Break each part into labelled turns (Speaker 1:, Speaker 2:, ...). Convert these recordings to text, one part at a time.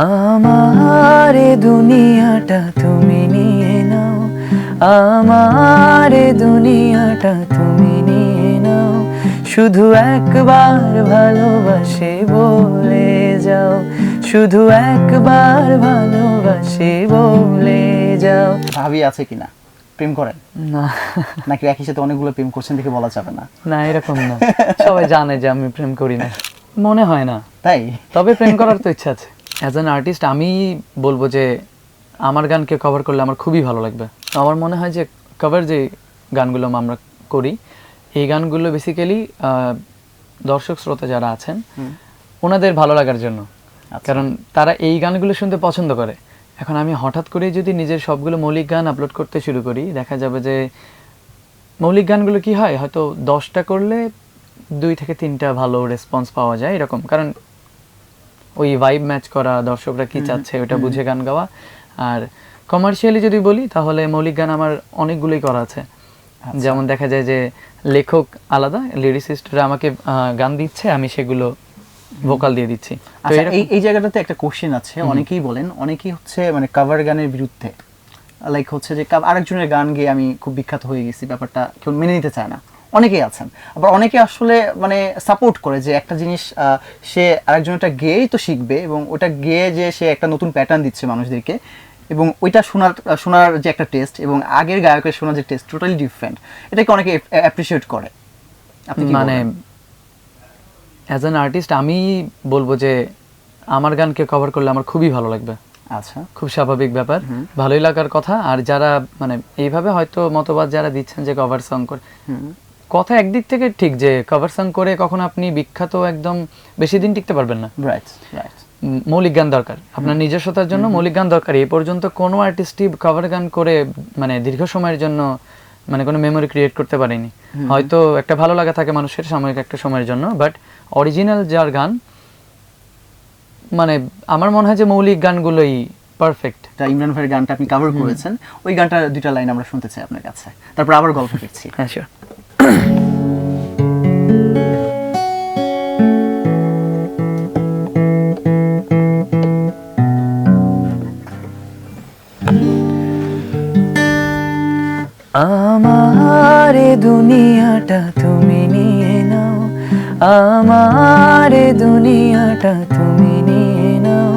Speaker 1: আমার এ দুনিয়াটা তুমি নিয়ে নাও, আমার এ দুনিয়াটা তুমি নিয়ে নাও, শুধু একবার ভালোবাসি বলে যাও, শুধু একবার ভালোবাসি বলে যাও।
Speaker 2: ভাবি আছে কিনা, প্রেম করেন
Speaker 1: না
Speaker 2: নাকি একই সাথে অনেকগুলো প্রেম করছেন দেখে বলা যাবে না?
Speaker 1: না, এরকম না, সবাই জানে যে আমি প্রেম করি না, মনে হয় না
Speaker 2: তাই?
Speaker 1: তবে প্রেম করার তো ইচ্ছা আছে। অ্যাজ অ্যান আর্টিস্ট আমি বলবো যে আমার গানকে কভার করলে আমার খুবই ভালো লাগবে। আমার মনে হয় যে কভার যে গানগুলো আমরা করি, এই গানগুলো বেসিক্যালি দর্শক শ্রোতা যারা আছেন ওনাদের ভালো লাগার জন্য, কারণ তারা এই গানগুলো শুনতে পছন্দ করে। এখন আমি হঠাৎ করে যদি নিজের সবগুলো মৌলিক গান আপলোড করতে শুরু করি, দেখা যাবে যে মৌলিক গানগুলো কি হয়, হয়তো 10টা করলে 2 থেকে 3টা ভালো রেসপন্স পাওয়া যায় এরকম, কারণ ওই ভাইব ম্যাচ করা, দর্শকরা কি চাচ্ছে ওটা বুঝে গান গাওয়া। আর কমার্শিয়ালি যদি বলি তাহলে মৌলিক গান আমার অনেকগুলোই করা আছে। যেমন দেখা যায় যে লেখক আলাদা, লিরিসিস্টরা আমাকে গান দিচ্ছে, আমি সেগুলো ভোকাল দিয়ে দিচ্ছি।
Speaker 2: আচ্ছা, এই জায়গাটাতে একটা কোশ্চেন আছে। অনেকেই বলেন, অনেকেই হচ্ছে মানে কভার গানের বিরুদ্ধে, লাইক হচ্ছে যে আরেকজনের গান গেয়ে আমি খুব বিখ্যাত হয়ে গেছি, ব্যাপারটা কেউ মেনে নিতে চায় না। অনেকেই আছেন, আবার অনেকে আসলে মানে সাপোর্ট করে যে একটা জিনিস সে আরেকজনটা গেয়েই তো শিখবে, এবং ওটা গেয়ে যে সে একটা নতুন প্যাটার্ন দিচ্ছে মানুষদেরকে, এবং ওইটা শোনার যে একটা টেস্ট এবং আগের গায়কের শোনার যে টেস্ট টোটালি ডিফারেন্ট, এটাকে অনেকে অ্যাপ্রিসিয়েট করে। আপনি কি
Speaker 1: মানে অ্যাজ অ্যান আর্টিস্ট আমি বলবো যে আমার গানকে কভার করলে আমার খুবই ভালো লাগবে।
Speaker 2: আচ্ছা,
Speaker 1: খুব স্বাভাবিক ব্যাপার, ভালোই লাগার কথা। আর যারা মানে এইভাবে হয়তো মতবাদ যারা দিচ্ছেন যে কভার সং করে, কথা একদিক থেকে ঠিক যে কভার সং করে কখনো আপনি বিখ্যাত একদম বেশি দিন টিকতে পারবেন না।
Speaker 2: Right right.
Speaker 1: মৌলিক গান দরকার, আপনার নিজস্বতার জন্য মৌলিক গান দরকার। এই পর্যন্ত কোনো আর্টিস্টই কভার গান করে মানে দীর্ঘ সময়ের জন্য মানে কোনো মেমোরি ক্রিয়েট করতে পারেনি। হয়তো একটা ভালো লাগা থাকে মানুষের সাময়িক একটা সময়ের জন্য, বাট অরিজিনাল যার গান মানে আমার মনে হয় যে মৌলিক গানগুলোই পারফেক্ট।
Speaker 2: ইমরান ভাইয়ের গানটা আপনি কভার করেছেন, ওই গানটা 2টা লাইন আমরা শুনতে চাই আপনার কাছে, তারপর আবার গল্প করছি।
Speaker 1: হ্যাঁ শিওর। আমার এ দুনিয়াটা তুমি নিয়ে নাও, আমার এ দুনিয়াটা তুমি নিয়ে নাও,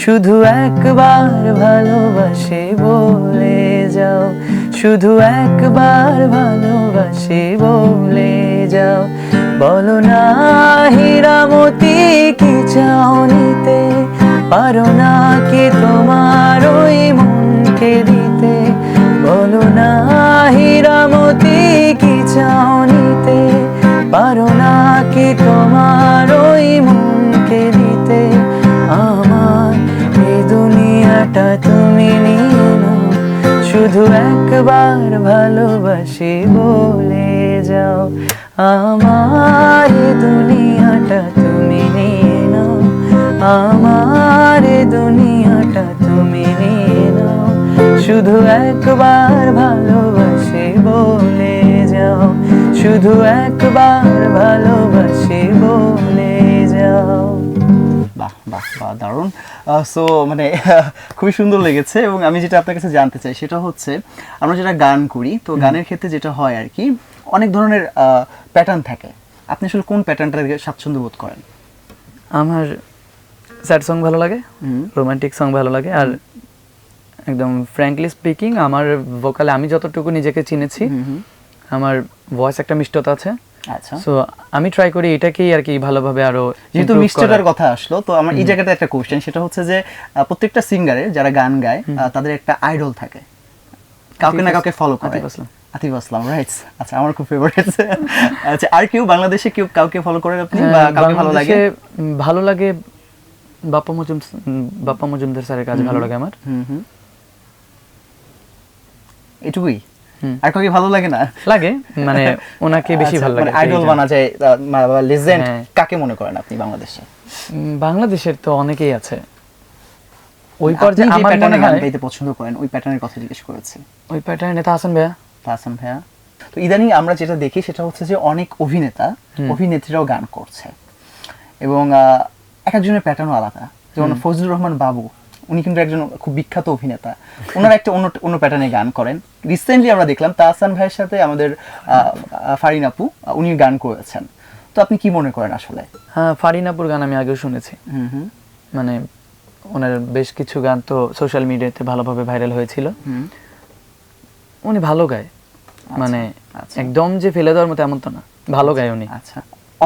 Speaker 1: শুধু একবার ভালোবাসি বলে যাও, শুধু একবার ভালোবাসি বলে যাও। বলো না হীরামতি কি চাও নিতে, পারো না কি তোমার ওই মনকে দিতে। বলো না হীরামতি কি চাও নিতে, পারো না কি তোমার ওই মনকে দিতে। আমার এই দুনিয়াটা তুমি নিয়ে নাও, শুধু একবার ভালোবাসি বলে যাও। আমার এই দুনিয়াটা তুমি নিয়ে নাও, আমার এই দুনিয়াটা তুমি নিয়ে নাও, শুধু একবার ভালোবাসি বলে যাও, শুধু একবার ভালোবাসি বলে যাও।
Speaker 2: বাহ বাহ বাহ, দারুণ। সো মানে খুবই সুন্দর লেগেছে। এবং আমি যেটা আপনার কাছে জানতে চাই সেটা হচ্ছে, আমরা যেটা গান করি, তো গানের ক্ষেত্রে যেটা হয় আর কি, অনেক ধরনের প্যাটার্ন থাকে। আপনি আসলে কোন প্যাটার্নটা স্বাচ্ছন্দ্য বোধ করেন?
Speaker 1: আমার স্যাড সং ভালো লাগে, রোমান্টিক সং ভালো লাগে, আর একদম ফ্র্যাঙ্কলি স্পিকিং আমার ভোকালে আমি যতটুকু নিজেকে চিনেছি, আমার ভয়েস একটা মিষ্টতা আছে।
Speaker 2: আচ্ছা,
Speaker 1: সো আমি ট্রাই করি এটাকেই আর কি ভালোভাবে আরো।
Speaker 2: যেহেতু মিষ্টতার কথা আসলো, তো আমার এই জায়গাতে একটা কোশ্চেন, সেটা হচ্ছে যে প্রত্যেকটা সিঙ্গারের যারা গান গায় তাদের একটা আইডল থাকে, কাউকে না কাউকে ফলো করে। আতিফ আসলাম, রাইট। আচ্ছা, আমার খুব ফেভারিট। আচ্ছা, আর কেউ বাংলাদেশে কেউ কাউকে ফলো করেন আপনি, বা কাউকে ভালো লাগে?
Speaker 1: ভালো লাগে বাপ্পা মজুমদার স্যারের কাজ ভালো লাগে আমার।
Speaker 2: এটুকুই, আর কাউকে ভালো লাগে না?
Speaker 1: লাগে, মানে ওনাকে বেশি ভালো লাগে।
Speaker 2: আইডল বানা যায়, লেজেন্ড কাকে মনে করেন আপনি বাংলাদেশে?
Speaker 1: বাংলাদেশের তো অনেকেই আছে ওই পর্যায়ে। আমার মনে হয়
Speaker 2: গাইতে পছন্দ করেন, ওই প্যাটার্নের কথা জিজ্ঞেস করেছি।
Speaker 1: ওই প্যাটার্নে তাহসান ভাইয়া।
Speaker 2: তাহসান ভাইয়া। তো ইদানিং আমরা যেটা দেখি সেটা হচ্ছে যে অনেক অভিনেতা অভিনেত্রীরাও গান করছে, এবং এক একজনের প্যাটার্নও আলাদা। যেমন ফজলুর রহমান বাবু, উনি কিন্তু একজন খুব বিখ্যাত অভিনেতা, ওনারা একটা অন্য প্যাটার্নে গান করেন। রিসেন্টলি আমরা দেখলাম তাহসান ভাইয়ের সাথে আমাদের ফারিন আপু উনি গান করেছেন। তো আপনি কি মনে করেন আসলে?
Speaker 1: হ্যাঁ, ফারিন আপুর গান আমি আগেও শুনেছি। মানে ওনার বেশ কিছু গান তো সোশ্যাল মিডিয়াতে ভালোভাবে ভাইরাল হয়েছিল। উনি ভালো গায়, মানে একদম যে ফেলে দেওয়ার মতো এমন তো না, ভালো গায় উনি।
Speaker 2: আচ্ছা,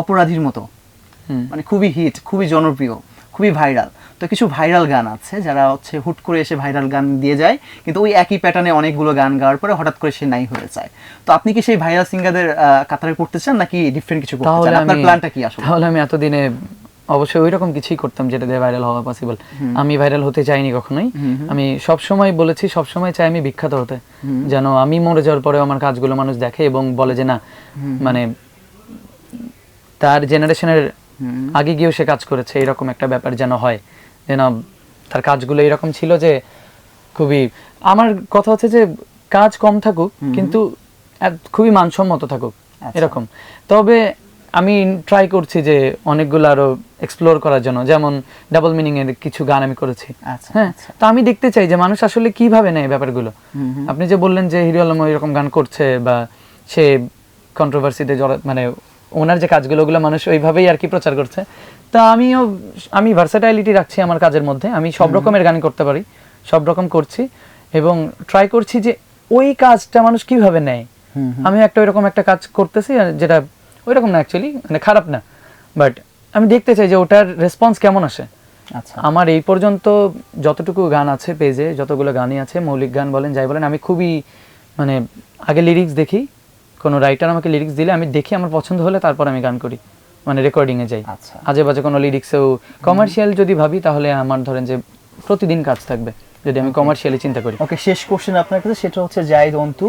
Speaker 2: অপরাধীর মতো মানে খুবই হিট, খুবই জনপ্রিয়, খুবই ভাইরাল। তো কিছু ভাইরাল গান আছে যারা হচ্ছে হুট করে এসে ভাইরাল গান দিয়ে যায়, কিন্তু ওই একই প্যাটার্নে অনেকগুলো গান গাওয়ার পরে হঠাৎ করে সে নাই হয়ে যায়। তো আপনি কি সেই ভাইরাল সিঙ্গারদের কাতারে পড়তে চান নাকি ডিফারেন্ট কিছু করতে চান? আপনার প্ল্যানটা কি আসলে?
Speaker 1: তাহলে আমি এতদিনে অবশ্যই ওই রকম কিছুই করতাম যেটা দিয়ে ভাইরাল হওয়া পসিবল। আমি ভাইরাল হতে চাইনি কখনোই। আমি সবসময় বলেছি, সবসময় চাই আমি বিখ্যাত হতে, যেন আমি মরে যাওয়ার পরেও আমার কাজগুলো মানুষ দেখে এবং বলে যে না, মানে তার জেনারেশনের আগে গিয়েও সে কাজ করেছে, এরকম একটা ব্যাপার যেন হয়, যেন তার কাজগুলো এরকম ছিল যে খুবই, আমার কথা হচ্ছে যে কাজ কম থাকুক কিন্তু খুবই মানসম্মত থাকুক এরকম। তবে আমি ট্রাই করছি যে অনেকগুলো আরো এক্সপ্লোর করার জন্য, যেমন ডাবল মিনিং এর কিছু গান আমি করেছি। হ্যাঁ, তো আমি দেখতে চাই যে মানুষ আসলে কিভাবে নেয় ব্যাপারগুলো। আপনি যে বললেন যে হিরো আলম এরকম গান করছে বা সে কন্ট্রোভার্সিতে মানে ওনার যে কাজগুলো ওগুলো মানুষ ওইভাবেই আর কি প্রচার করছে। তা আমি ভার্সাটাইলিটি রাখছি আমার কাজের মধ্যে, আমি সব রকমের গান করতে পারি, সব রকম করছি এবং ট্রাই করছি যে ওই কাজটা মানুষ কিভাবে নেয়। আমি ওইরকম একটা কাজ করতেছি যেটা ওইরকম না, অ্যাকচুয়ালি মানে খারাপ না, বাট আমি দেখতে চাই যে ওটার রেসপন্স কেমন আসে। আমার এই পর্যন্ত যতটুকু গান আছে পেজে, যতগুলো গানই আছে, মৌলিক গান বলেন যাই বলেন, আমি খুবই মানে আগে লিরিক্স দেখি, কোনো রাইটার আমাকে লিরিক্স দিলে আমি দেখি, আমার পছন্দ হলে তারপর আমি গান করি, মানে রেকর্ডিং এ যাই। আজে বাজে কোনো লিরিক্সেও কমার্শিয়াল যদি ভাবি তাহলে আমার ধরেন যে প্রতিদিন কাজ থাকবে যদি আমি কমার্শিয়ালি চিন্তা করি।
Speaker 2: ওকে, শেষ কোশ্চেন আপনার কাছে, সেটা হচ্ছে জাহিদ অন্তু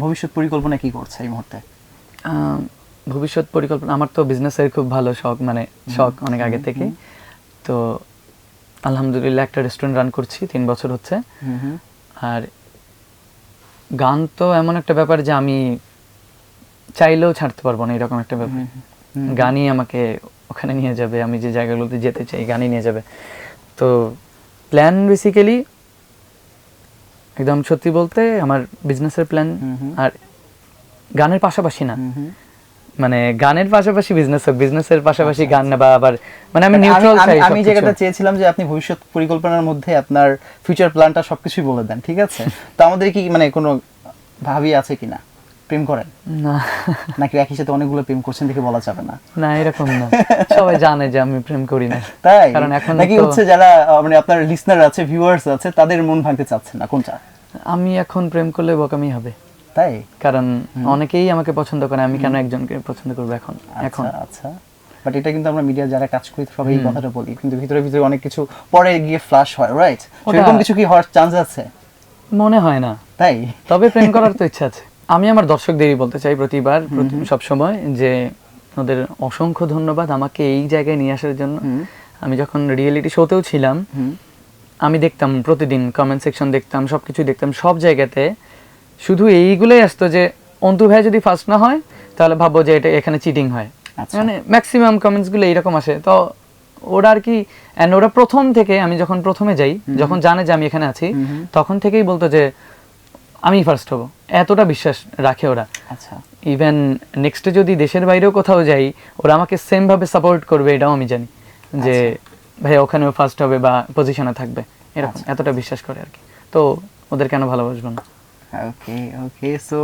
Speaker 2: ভবিষ্যৎ পরিকল্পনা কি করছে এই মুহূর্তে?
Speaker 1: ভবিষ্যৎ পরিকল্পনা, আমার তো বিজনেসের খুব ভালো শখ, মানে শখ অনেক আগে থেকে। তো আলহামদুলিল্লাহ একটা রেস্টুরেন্ট রান করছি, 3 বছর হচ্ছে। আর গান তো এমন একটা ব্যাপার যে আমি চাইলেও ছাড়তে পারবো না, এরকম একটা ব্যাপার। গানই আমাকে ওখানে নিয়ে যাবে, আমি যে জায়গাগুলোতে যেতে চাই গানই নিয়ে যাবে। তো প্ল্যান বেসিক্যালি একদম সত্যি বলতে আমার বিজনেসের প্ল্যান, আর গানের পাশাপাশি না, মানে গানের পাশাপাশি বিজনেস হোক, বিজনেসের পাশাপাশি গান না, বা আবার মানে আমি নিউট্রাল চাই।
Speaker 2: আমি যেটা চেয়েছিলাম যে আপনি ভবিষ্যৎ পরিকল্পনার মধ্যে আপনার ফিউচার প্ল্যানটা সবকিছুই বলে দেন, ঠিক আছে? তো আমাদের কি মানে কোনো ভাবি আছে কিনা, প্রেম করেন
Speaker 1: না
Speaker 2: নাকি একই সাথে অনেকগুলো প্রেম করছেন দেখে বলা যাবে না?
Speaker 1: না, এরকম না, সবাই জানে যে আমি প্রেম করি না।
Speaker 2: তাই?
Speaker 1: কারণ এখন
Speaker 2: নাকি হচ্ছে যারা মানে আপনার লিসনার আছে, ভিউয়ার্স আছে, তাদের মন ভাঙতে চাচ্ছেন না, কোনটা?
Speaker 1: আমি এখন প্রেম করলে বোকামি হবে।
Speaker 2: তাই?
Speaker 1: কারণ অনেকেই আমাকে পছন্দ করে, আমি কেন একজনকে পছন্দ করব এখন? এখন
Speaker 2: আচ্ছা, বাট এটা কিন্তু আমরা মিডিয়া যারা কাজ করি সবাই এই কথাটা বলি, কিন্তু ভিতরে ভিতরে অনেক কিছু পরে গিয়ে ফ্ল্যাশ হয়, রাইট? এরকম কিছু কি হওয়ার চান্স আছে?
Speaker 1: মনে হয় না।
Speaker 2: তাই?
Speaker 1: তবে প্রেম করার তো ইচ্ছা আছে। আমি আমার দর্শকদেরই বলতে চাই প্রতিবার, সব সময়, যে ওদের অসংখ্য ধন্যবাদ আমাকে এই জায়গায় নিয়ে আসার জন্য। আমি যখন রিয়েলিটি শোতেও ছিলাম, আমি দেখতাম প্রতিদিন কমেন্ট সেকশন দেখতাম, সবকিছু দেখতাম, সব জায়গাতে শুধু এইগুলোই আসতো যে অন্তু ভাই যদি ফার্স্ট না হয় তাহলে ভাববো যে এটা এখানে চিটিং হয়, মানে ম্যাক্সিমাম কমেন্টস গুলো এইরকম আসে। তো ওরা আর কি, এন্ড ওরা প্রথম থেকে, আমি যখন প্রথমে যাই, যখন জানে যে আমি এখানে আছি, তখন থেকেই বলতো যে আমি ফার্স্ট হব, এতটা বিশ্বাস রাখে ওরা।
Speaker 2: আচ্ছা,
Speaker 1: ইভেন নেক্সটে যদি দেশের বাইরেও কোথাও যাই, ওরা আমাকে সেম ভাবে সাপোর্ট করবে, এটাও আমি জানি যে ভাই ওখানেও ফার্স্ট হবে বা পজিশনে থাকবে, এরকম এতটা বিশ্বাস করে আর কি। তো ওদের কেন ভালোবাসবো না?
Speaker 2: ওকে ওকে, সো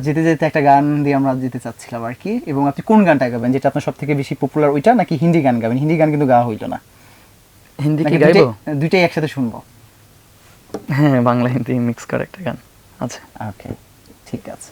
Speaker 2: যেতে যেতে একটা গান দিয়ে আমরা যেতে চাচ্ছিলাম আর কি। এবং আপনি কোন গানটা গাবেন, যেটা আপনার সবথেকে বেশি পপুলার, ওইটা নাকি হিন্দি গান গাবেন? হিন্দি গান কিন্তু গাওয়া হইতো না।
Speaker 1: হিন্দি কি গাইবো?
Speaker 2: দুইটাই একসাথে শুনবো।
Speaker 1: হ্যাঁ, বাংলা হিন্দি মিক্স করে একটা গান আছে।
Speaker 2: ওকে, ঠিক আছে।